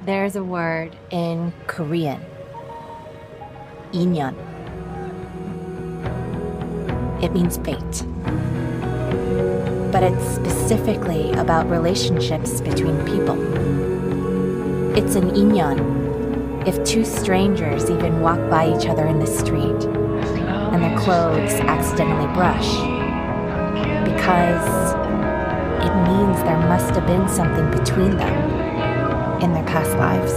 There's a word in Korean, Inyun. It means fate. But it's specifically about relationships between people. It's an Inyun if two strangers even walk by each other in the street and their clothes accidentally brush, because it means there must have been something between them in their past lives.